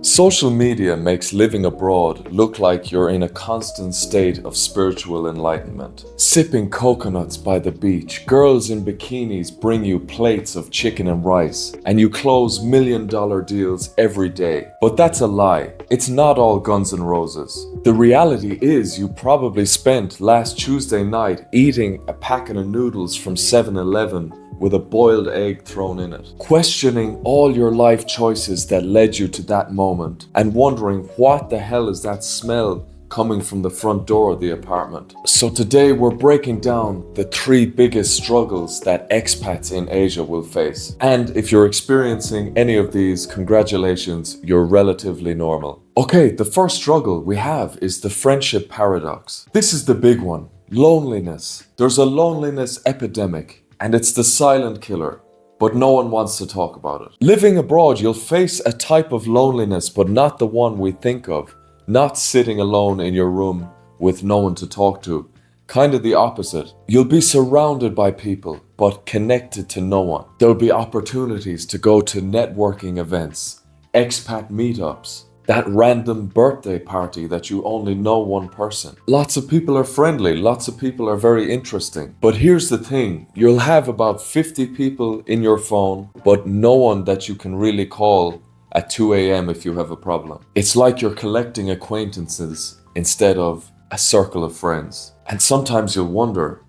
Social media makes living abroad look like you're in a constant state of spiritual enlightenment. Sipping coconuts by the beach, girls in bikinis bring you plates of chicken and rice, and you close $1 million deals every day. But that's a lie. It's not all guns and roses. The reality is you probably spent last Tuesday night eating a packet of noodles from 7-Eleven with a boiled egg thrown in it, questioning all your life choices that led you to that moment, and wondering what the hell is that smell coming from the front door of the apartment. So today we're breaking down the 3 biggest struggles that expats in Asia will face. And if you're experiencing any of these, congratulations, you're relatively normal. Okay, the first struggle we have is the friendship paradox. This is the big one, loneliness. There's a loneliness epidemic, and it's the silent killer, but no one wants to talk about it. Living abroad, you'll face a type of loneliness, but not the one we think of. Not sitting alone in your room with no one to talk to. Kind of the opposite. You'll be surrounded by people, but connected to no one. There'll be opportunities to go to networking events, expat meetups, that random birthday party that you only know one person. Lots of people are friendly, lots of people are very interesting. But here's the thing, you'll have about 50 people in your phone, but no one that you can really call at 2 a.m. if you have a problem. It's like you're collecting acquaintances instead of a circle of friends. And sometimes you'll wonder,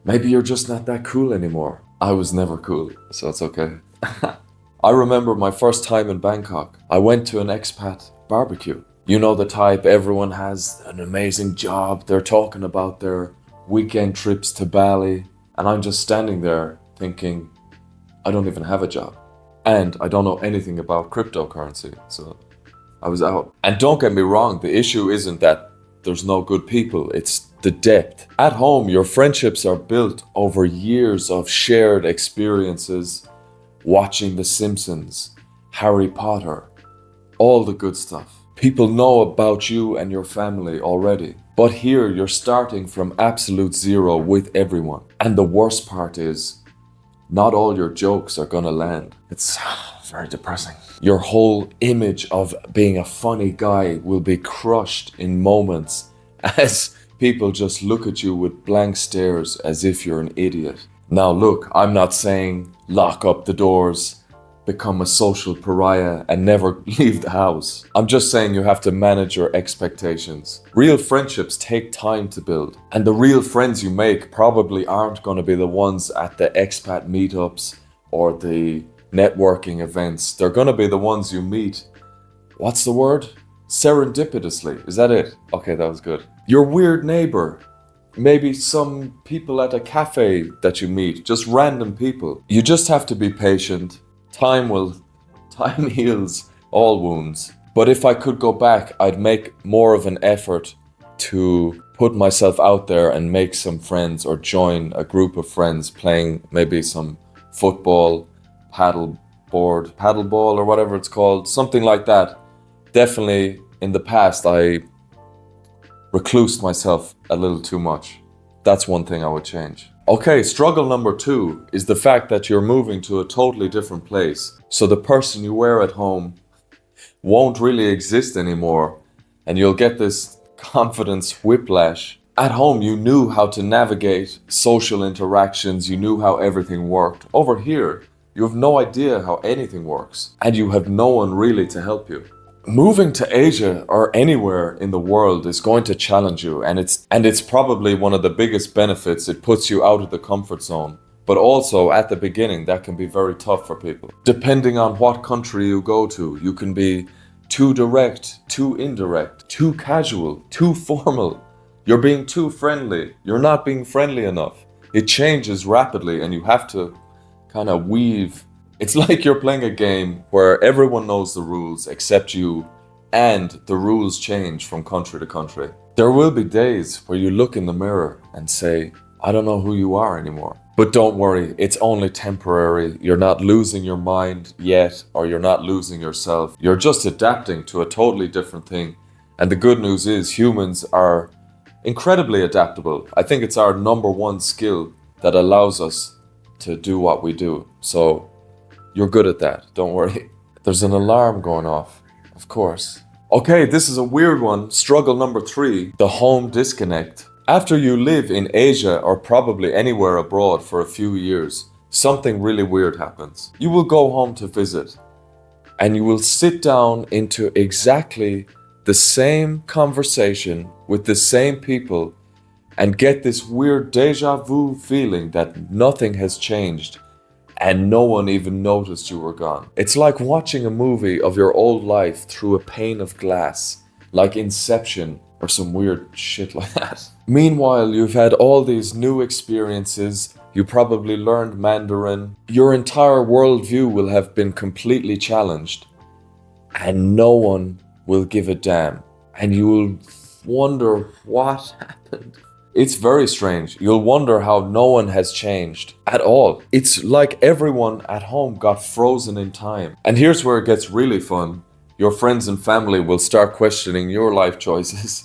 maybe you're just not that cool anymore. I was never cool, so it's okay. I remember my first time in Bangkok. I went to an expat barbecue. You know the type, everyone has an amazing job. They're talking about their weekend trips to Bali. And I'm just standing there thinking, I don't even have a job. And I don't know anything about cryptocurrency. So I was out. And don't get me wrong, the issue isn't that there's no good people. It's the depth. At home, your friendships are built over years of shared experiences, watching The Simpsons, Harry Potter, all the good stuff. People know about you and your family already. But here you're starting from absolute zero with everyone. And the worst part is, not all your jokes are gonna land. It's very depressing. Your whole image of being a funny guy will be crushed in moments as people just look at you with blank stares as if you're an idiot. Now look, I'm not saying lock up the doors, become a social pariah and never leave the house. I'm just saying you have to manage your expectations. Real friendships take time to build, and the real friends you make probably aren't going to be the ones at the expat meetups or the networking events. They're going to be the ones you meet, what's the word? Serendipitously. Is that it? Okay, that was good. Your weird neighbor. Maybe some people at a cafe that you meet, just random people. You just have to be patient. Time heals all wounds. But if I could go back, I'd make more of an effort to put myself out there and make some friends or join a group of friends playing maybe some football, paddleball or whatever it's called, something like that. Definitely in the past, I reclused myself a little too much. That's one thing I would change. Okay, struggle number 2 is the fact that you're moving to a totally different place. So the person you were at home won't really exist anymore, and you'll get this confidence whiplash. At home, you knew how to navigate social interactions, you knew how everything worked. Over here, you have no idea how anything works, and you have no one really to help you. Moving to Asia or anywhere in the world is going to challenge you, and it's probably one of the biggest benefits. It puts you out of the comfort zone. But also at the beginning, that can be very tough for people. Depending on what country you go to, you can be too direct, too indirect, too casual, too formal. You're being too friendly. You're not being friendly enough. It changes rapidly, and you have to kind of weave. It's like you're playing a game where everyone knows the rules except you, and the rules change from country to country. There will be days where you look in the mirror and say, I don't know who you are anymore. But don't worry, it's only temporary. You're not losing your mind yet, or you're not losing yourself. You're just adapting to a totally different thing. And the good news is humans are incredibly adaptable. I think it's our number one skill that allows us to do what we do. So you're good at that, don't worry. There's an alarm going off, of course. Okay, this is a weird one. Struggle number 3, the home disconnect. After you live in Asia or probably anywhere abroad for a few years, something really weird happens. You will go home to visit and you will sit down into exactly the same conversation with the same people and get this weird deja vu feeling that nothing has changed and no one even noticed you were gone. It's like watching a movie of your old life through a pane of glass, like Inception or some weird shit like that. Meanwhile, you've had all these new experiences, you probably learned Mandarin, your entire worldview will have been completely challenged, and no one will give a damn. And you will wonder what happened. It's very strange. You'll wonder how no one has changed at all. It's like everyone at home got frozen in time. And here's where it gets really fun. Your friends and family will start questioning your life choices.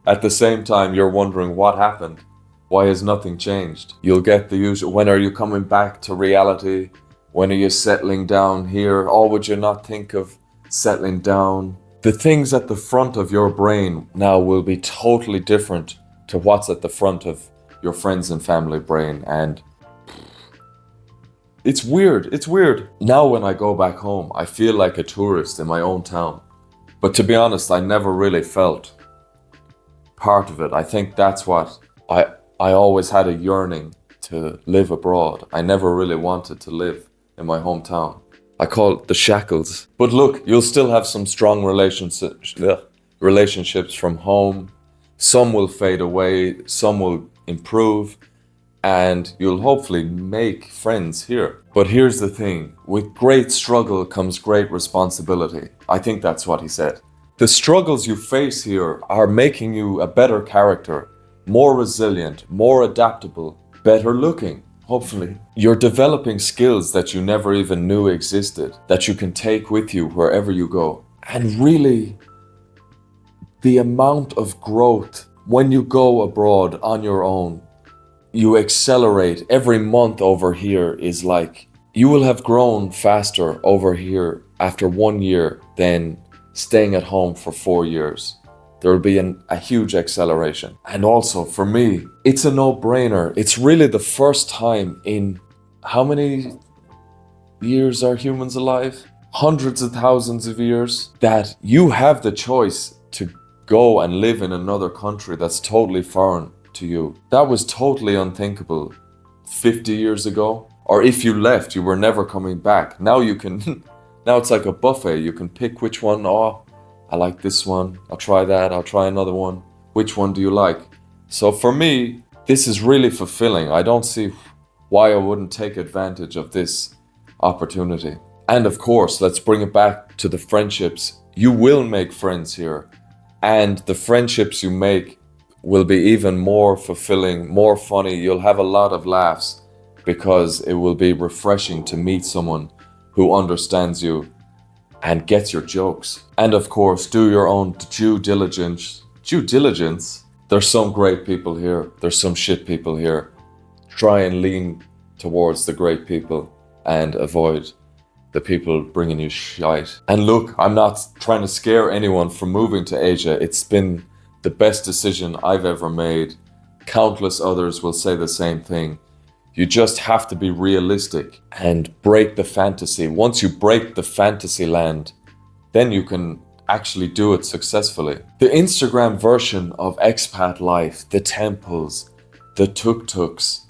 At the same time, you're wondering what happened. Why has nothing changed? You'll get the usual, when are you coming back to reality? When are you settling down here? Oh, would you not think of settling down? The things at the front of your brain now will be totally different to what's at the front of your friends and family brain, and it's weird. Now when I go back home, I feel like a tourist in my own town. But to be honest, I never really felt part of it. I think that's what I always had a yearning to live abroad. I never really wanted to live in my hometown. I call it the shackles. But look, you'll still have some strong relationships from home. Some will fade away, some will improve, and you'll hopefully make friends here. But here's the thing, with great struggle comes great responsibility. I think that's what he said. The struggles you face here are making you a better character, more resilient, more adaptable, better looking, hopefully. You're developing skills that you never even knew existed, that you can take with you wherever you go. And really, the amount of growth when you go abroad on your own, you accelerate. Every month over here is like, you will have grown faster over here after 1 year than staying at home for 4 years. There will be a huge acceleration. And also for me, it's a no-brainer. It's really the first time in how many years are humans alive? Hundreds of thousands of years, that you have the choice to go and live in another country that's totally foreign to you. That was totally unthinkable 50 years ago. Or if you left, you were never coming back. Now you can, now it's like a buffet. You can pick which one. Oh, I like this one. I'll try that. I'll try another one. Which one do you like? So for me, this is really fulfilling. I don't see why I wouldn't take advantage of this opportunity. And of course, let's bring it back to the friendships. You will make friends here. And the friendships you make will be even more fulfilling, more funny. You'll have a lot of laughs because it will be refreshing to meet someone who understands you and gets your jokes. And of course, do your own due diligence. There's some great people here. There's some shit people here. Try and lean towards the great people and avoid the people bringing you shite. And look, I'm not trying to scare anyone from moving to Asia. It's been the best decision I've ever made. Countless others will say the same thing. You just have to be realistic and break the fantasy. Once you break the fantasy land, then you can actually do it successfully. The Instagram version of expat life, the temples, the tuk-tuks,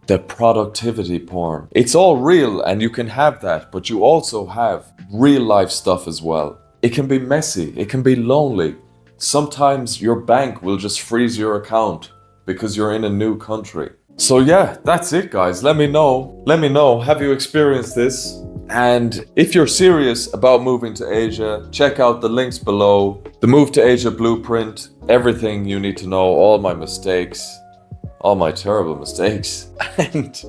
the productivity porn. It's all real and you can have that, but you also have real life stuff as well. It can be messy, it can be lonely. Sometimes your bank will just freeze your account because you're in a new country. So yeah, that's it guys. Let me know, have you experienced this? And if you're serious about moving to Asia, check out the links below. The Move to Asia Blueprint, everything you need to know, all my mistakes, all my terrible mistakes, and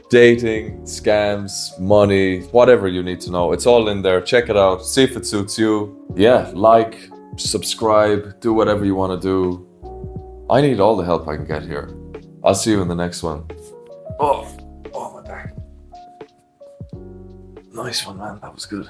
dating, scams, money, whatever you need to know. It's all in there. Check it out. See if it suits you. Yeah, like, subscribe, do whatever you want to do. I need all the help I can get here. I'll see you in the next one. Oh my back. Nice one, man. That was good.